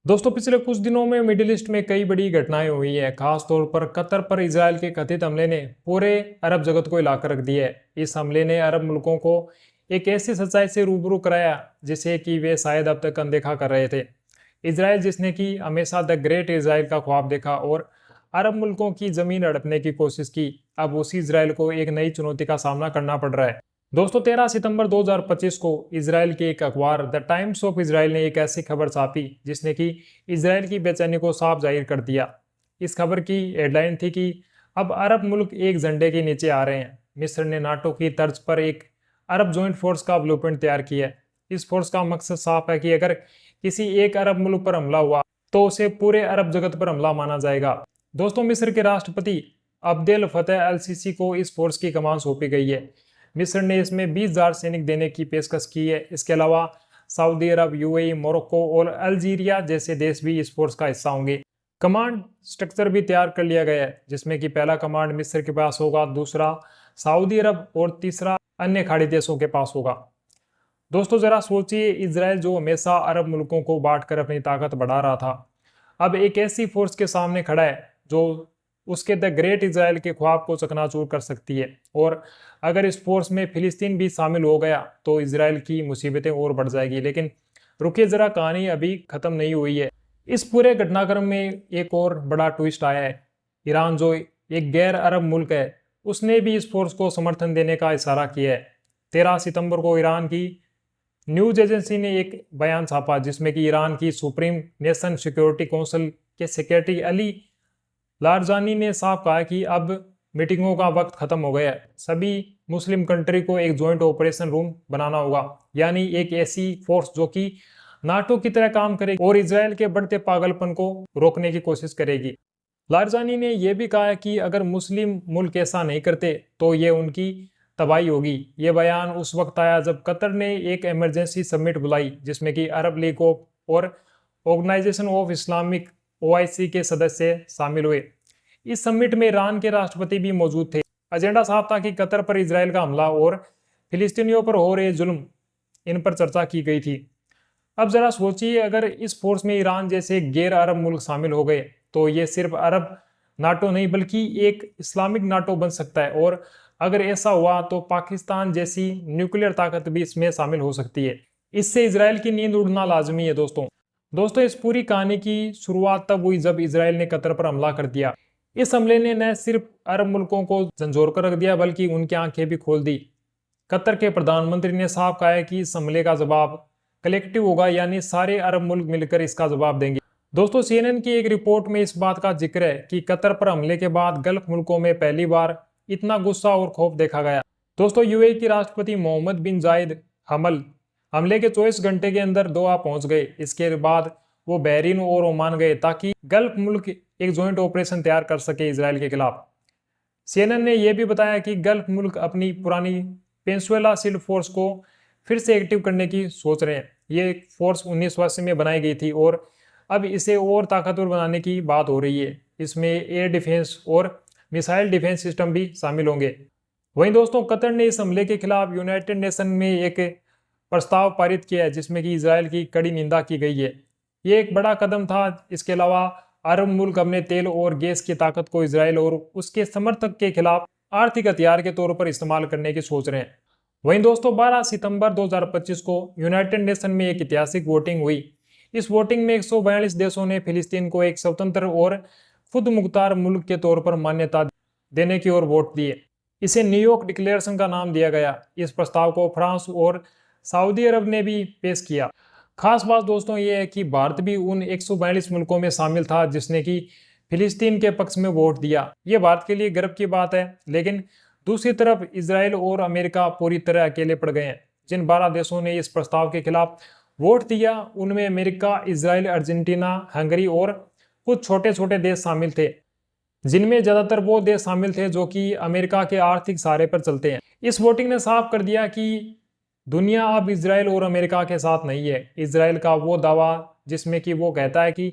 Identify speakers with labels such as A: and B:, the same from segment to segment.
A: दोस्तों पिछले कुछ दिनों में मिडिल ईस्ट में कई बड़ी घटनाएं हुई है। खास तौर पर कतर पर इजराइल के कथित हमले ने पूरे अरब जगत को हिलाकर रख दिया है। इस हमले ने अरब मुल्कों को एक ऐसी सच्चाई से रूबरू कराया जिसे कि वे शायद अब तक अनदेखा कर रहे थे। इजराइल जिसने कि हमेशा द ग्रेट इजराइल का ख्वाब देखा और अरब मुल्कों की जमीन हड़पने की कोशिश की, अब उसी इजराइल को एक नई चुनौती का सामना करना पड़ रहा है। दोस्तों 13 सितंबर 2025 को इजराइल के एक अखबार द टाइम्स ऑफ इजराइल ने एक ऐसी खबर छापी जिसने कि इजराइल की बेचैनी को साफ जाहिर कर दिया। इस खबर की हेडलाइन थी कि अब अरब मुल्क एक झंडे के नीचे आ रहे हैं। मिस्र ने नाटो की तर्ज पर एक अरब जॉइंट फोर्स का ब्लूप्रिंट तैयार किया है। इस फोर्स का मकसद साफ है कि अगर किसी एक अरब मुल्क पर हमला हुआ तो उसे पूरे अरब जगत पर हमला माना जाएगा। दोस्तों मिस्र के राष्ट्रपति अब्देल फतेह अल सीसी को इस फोर्स की कमान सौंपी गई है। मिस्र ने इसमें 20,000 सैनिक देने की पेशकश की है। इसके अलावा सऊदी अरब, यूएई, मोरक्को और अल्जीरिया जैसे देश भी इस फोर्स का हिस्सा होंगे। कमांड स्ट्रक्चर भी तैयार कर लिया गया है जिसमें कि पहला कमांड मिस्र के पास होगा, दूसरा सऊदी अरब और तीसरा अन्य खाड़ी देशों के पास होगा। दोस्तों जरा सोचिए, इजराइल जो हमेशा अरब मुल्कों को बांटकर अपनी ताकत बढ़ा रहा था, अब एक ऐसी फोर्स के सामने खड़ा है जो उसके द ग्रेट इजराइल के ख्वाब को चकनाचूर कर सकती है। और अगर इस फोर्स में फिलिस्तीन भी शामिल हो गया तो इजराइल की मुसीबतें और बढ़ जाएगी। लेकिन रुकिए जरा, कहानी अभी खत्म नहीं हुई है। इस पूरे घटनाक्रम में एक और बड़ा ट्विस्ट आया है। ईरान जो एक गैर अरब मुल्क है, उसने भी इस फोर्स को समर्थन देने का इशारा किया है। 13 सितंबर को ईरान की न्यूज एजेंसी ने एक बयान छापा जिसमें कि ईरान की सुप्रीम नेशन सिक्योरिटी काउंसिल के सेक्रेटरी अली लारजानी ने साफ कहा कि अब मीटिंगों का वक्त खत्म हो गया है। सभी मुस्लिम कंट्री को एक जॉइंट ऑपरेशन रूम बनाना होगा, यानी एक ऐसी फोर्स जो कि नाटो की तरह काम करेगी और इजराइल के बढ़ते पागलपन को रोकने की कोशिश करेगी। लारजानी ने यह भी कहा कि अगर मुस्लिम मुल्क ऐसा नहीं करते तो ये उनकी तबाही होगी। ये बयान उस वक्त आया जब कतर ने एक इमरजेंसी समिट बुलाई जिसमें कि अरब लीग और ऑर्गेनाइजेशन ऑफ इस्लामिक ओआईसी के सदस्य शामिल हुए। इस समिट में ईरान के राष्ट्रपति भी मौजूद थे। एजेंडा साफ था कि कतर पर इजराइल का हमला और फिलिस्तीनियों पर हो रहे जुल्म, इन पर चर्चा की गई थी। अब जरा सोचिए, अगर इस फोर्स में ईरान जैसे गैर अरब मुल्क शामिल हो गए तो ये सिर्फ अरब नाटो नहीं बल्कि एक इस्लामिक नाटो बन सकता है। और अगर ऐसा हुआ तो पाकिस्तान जैसी न्यूक्लियर ताकत भी इसमें शामिल हो सकती है। इससे इजराइल की नींद उड़ना लाजमी है। दोस्तों इस पूरी कहानी की शुरुआत तब हुई जब इजराइल ने कतर पर हमला कर दिया। इस हमले ने न सिर्फ अरब मुल्कों को झंझोर कर रख दिया बल्कि उनकी आंखें भी खोल दी। कतर के प्रधानमंत्री ने साफ कहा है कि इस हमले का जवाब कलेक्टिव होगा, यानी सारे अरब मुल्क मिलकर इसका जवाब देंगे। दोस्तों सीएनएन की एक रिपोर्ट में इस बात का जिक्र है कि कतर पर हमले के बाद गल्फ मुल्कों में पहली बार इतना गुस्सा और खौफ देखा गया। दोस्तों यूएई के राष्ट्रपति मोहम्मद बिन जायद हमले के 24 घंटे के अंदर दोहा पहुंच गए। इसके बाद वो बहरीन और ओमान गए ताकि गल्फ मुल्क एक जॉइंट ऑपरेशन तैयार कर सके इजराइल के खिलाफ। सीएनएन ने यह भी बताया कि गल्फ मुल्क अपनी पुरानी पेंसुएला शील्ड फोर्स को फिर से एक्टिव करने की सोच रहे हैं। ये फोर्स 1980 में बनाई गई थी और अब इसे और ताकतवर बनाने की बात हो रही है। इसमें एयर डिफेंस और मिसाइल डिफेंस सिस्टम भी शामिल होंगे। वहीं दोस्तों कतर ने इस हमले के खिलाफ यूनाइटेड नेशन में एक प्रस्ताव पारित किया है जिसमें कि इजराइल की कड़ी निंदा की गई है। ये एक बड़ा कदम था। इसके अलावा अरब मुल्क अपने तेल और गैस की ताकत को इजराइल और उसके समर्थक के खिलाफ आर्थिक हथियार के तौर पर इस्तेमाल करने की सोच रहे हैं। वहीं दोस्तों 12 सितंबर 2025 को यूनाइटेड नेशन में एक ऐतिहासिक वोटिंग हुई। इस वोटिंग में 142 देशों ने फिलिस्तीन को एक स्वतंत्र और खुद मुख्तार मुल्क के तौर पर मान्यता देने की ओर वोट दिए। इसे न्यूयॉर्क डिक्लेरेशन का नाम दिया गया। इस प्रस्ताव को फ्रांस और सऊदी अरब ने भी पेश किया। खास बात दोस्तों ये है कि भारत भी उन 142 मुल्कों में शामिल था जिसने कि फिलिस्तीन के पक्ष में वोट दिया। ये भारत के लिए गर्व की बात है। लेकिन दूसरी तरफ इजराइल और अमेरिका पूरी तरह अकेले पड़ गए हैं। जिन 12 देशों ने इस प्रस्ताव के खिलाफ वोट दिया उनमें अमेरिका, इजराइल, अर्जेंटीना, हंगरी और कुछ छोटे छोटे देश शामिल थे, जिनमें ज्यादातर वो देश शामिल थे जो कि अमेरिका के आर्थिक सहारे पर चलते हैं। इस वोटिंग ने साफ कर दिया कि दुनिया अब इजराइल और अमेरिका के साथ नहीं है। इजराइल का वो दावा जिसमें कि वो कहता है कि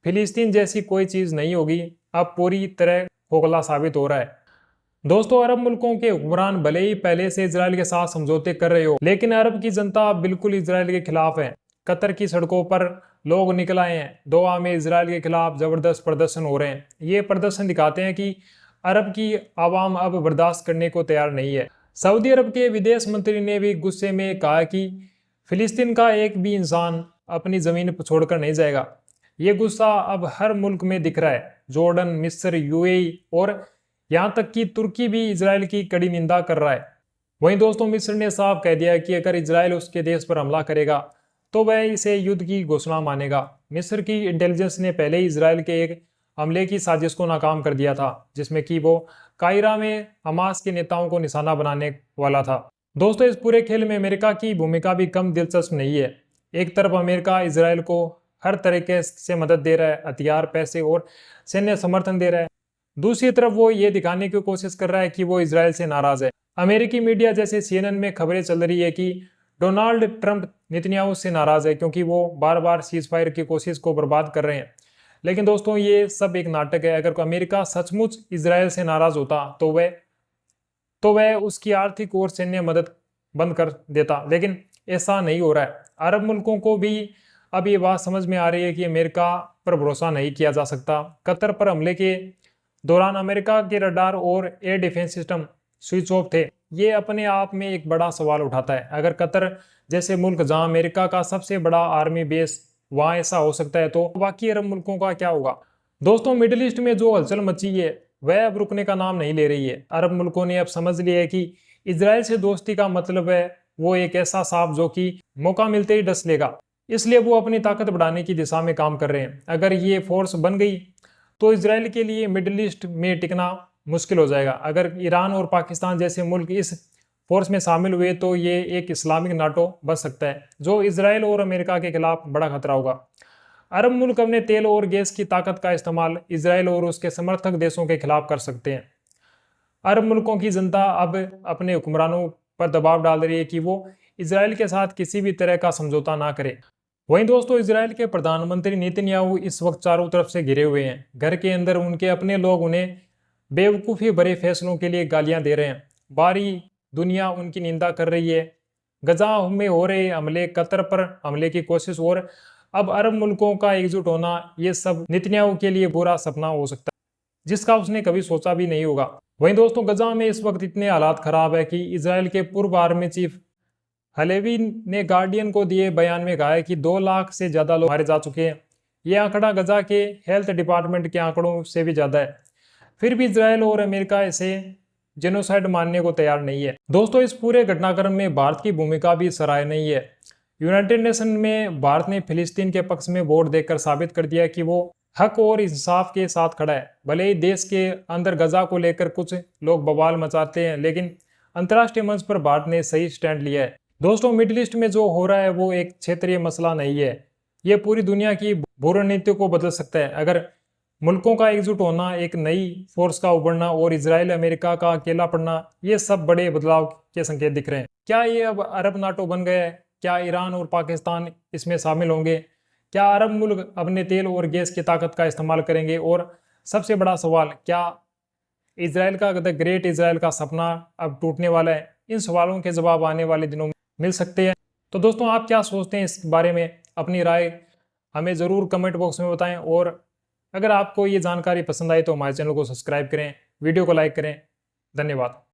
A: फिलिस्तीन जैसी कोई चीज नहीं होगी, अब पूरी तरह खोखला साबित हो रहा है। दोस्तों अरब मुल्कों के हुक्मरान भले ही पहले से इजराइल के साथ समझौते कर रहे हो, लेकिन अरब की जनता अब बिल्कुल इजराइल के खिलाफ है कतर की सड़कों पर लोग निकल आए हैं। दोहा में इजराइल के खिलाफ जबरदस्त प्रदर्शन हो रहे हैं। ये प्रदर्शन दिखाते हैं कि अरब की आवाम अब बर्दाश्त करने को तैयार नहीं है। सऊदी अरब के विदेश मंत्री ने भी गुस्से में कहा कि फिलिस्तीन का एक भी इंसान अपनी जमीन पर छोड़कर नहीं जाएगा। ये गुस्सा अब हर मुल्क में दिख रहा है। जॉर्डन, मिस्र, यूएई और यहाँ तक कि तुर्की भी इजराइल की कड़ी निंदा कर रहा है। वहीं दोस्तों, मिस्र ने साफ कह दिया कि अगर इजराइल उसके देश पर हमला करेगा तो वह इसे युद्ध की घोषणा मानेगा। मिस्र की इंटेलिजेंस ने पहले ही इजराइल के एक हमले की साजिश को नाकाम कर दिया था, जिसमें कि वो कायरा में हमास के नेताओं को निशाना बनाने वाला था। दोस्तों, इस पूरे खेल में अमेरिका की भूमिका भी कम दिलचस्प नहीं है। एक तरफ अमेरिका इजराइल को हर तरीके से मदद दे रहा है, हथियार, पैसे और सैन्य समर्थन दे रहा है। दूसरी तरफ वो ये दिखाने की कोशिश कर रहा है कि वो इजराइल से नाराज है। अमेरिकी मीडिया जैसे CNN में खबरें चल रही है कि डोनाल्ड ट्रंप नेतन्याहू से नाराज है क्योंकि वो बार बार सीज फायर की कोशिश को बर्बाद कर रहे हैं। लेकिन दोस्तों, ये सब एक नाटक है। अगर अमेरिका सचमुच इजराइल से नाराज होता तो वह उसकी आर्थिक और सैन्य मदद बंद कर देता, लेकिन ऐसा नहीं हो रहा है। अरब मुल्कों को भी अब ये बात समझ में आ रही है कि अमेरिका पर भरोसा नहीं किया जा सकता। कतर पर हमले के दौरान अमेरिका के रडार और air defence system switch off थे। ये अपने आप में एक बड़ा सवाल उठाता है। अगर कतर जैसे मुल्क, जहां अमेरिका का सबसे बड़ा आर्मी बेस, वहां ऐसा हो सकता है तो बाकी अरब मुल्कों का क्या होगा। दोस्तों, मिडिल ईस्ट में जो हलचल मची है वह अब रुकने का नाम नहीं ले रही है। अरब मुल्कों ने अब समझ लिया है कि इजराइल से दोस्ती का मतलब है वो एक ऐसा सांप जो कि मौका मिलते ही डस लेगा। इसलिए वो अपनी ताकत बढ़ाने की दिशा में काम कर रहे हैं। अगर ये फोर्स बन गई तो इजराइल के लिए मिडिल ईस्ट में टिकना मुश्किल हो जाएगा। अगर ईरान और पाकिस्तान जैसे मुल्क इस फोर्स में शामिल हुए तो ये एक इस्लामिक नाटो बन सकता है, जो इजराइल और अमेरिका के खिलाफ बड़ा खतरा होगा। अरब मुल्क अपने तेल और गैस की ताकत का इस्तेमाल इजराइल और उसके समर्थक देशों के खिलाफ कर सकते हैं। अरब मुल्कों की जनता अब अपने हुक्मरानों पर दबाव डाल रही है कि वो इजराइल के साथ किसी भी तरह का समझौता ना करे। वहीं दोस्तों, इजराइल के प्रधानमंत्री नेतन्याहू इस वक्त चारों तरफ से घिरे हुए हैं। घर के अंदर उनके अपने लोग उन्हें बेवकूफ़ी भरे फैसलों के लिए गालियां दे रहे हैं। बाहरी दुनिया उनकी निंदा कर रही है। गजा में हो रहे हमले, कतर पर हमले की कोशिश और अब अरब मुल्कों का एकजुट होना, ये सब नेतन्याहू के लिए बुरा सपना हो सकता है जिसका उसने कभी सोचा भी नहीं होगा। वहीं दोस्तों, गजा में इस वक्त इतने हालात खराब है कि इजराइल के पूर्व आर्मी चीफ हलेवी ने गार्डियन को दिए बयान में कहा है कि 2 लाख से ज्यादा लोग मारे जा चुके हैं। यह आंकड़ा गजा के हेल्थ डिपार्टमेंट के आंकड़ों से भी ज्यादा है। फिर भी इजराइल और अमेरिका इसे जेनोसाइड मानने को तैयार नहीं है। दोस्तों, इस पूरे घटनाक्रम में भारत की भूमिका भी सराहनीय है। यूनाइटेड नेशन में भारत ने फिलिस्तीन के पक्ष में वोट देकर साबित कर दिया कि वो हक और इंसाफ के साथ खड़ा है। भले ही देश के अंदर गजा को लेकर कुछ लोग बवाल मचाते हैं, लेकिन अंतर्राष्ट्रीय मंच पर भारत ने सही स्टैंड लिया है। दोस्तों, मिडिल ईस्ट में जो हो रहा है वो एक क्षेत्रीय मसला नहीं है, ये पूरी दुनिया की भू रणनीति को बदल सकता है। अगर मुल्कों का एकजुट होना, एक नई फोर्स का उभरना और इजराइल अमेरिका का अकेला पड़ना, ये सब बड़े बदलाव के संकेत दिख रहे हैं। क्या ये अब अरब नाटो बन गया है? क्या ईरान और पाकिस्तान इसमें शामिल होंगे? क्या अरब मुल्क अपने तेल और गैस की ताकत का इस्तेमाल करेंगे? और सबसे बड़ा सवाल, क्या इजराइल का, द ग्रेट इजराइल का सपना अब टूटने वाला है? इन सवालों के जवाब आने वाले दिनों में मिल सकते हैं। तो दोस्तों, आप क्या सोचते हैं इस बारे में? अपनी राय हमें ज़रूर कमेंट बॉक्स में बताएं। और अगर आपको ये जानकारी पसंद आई तो हमारे चैनल को सब्सक्राइब करें, वीडियो को लाइक करें। धन्यवाद।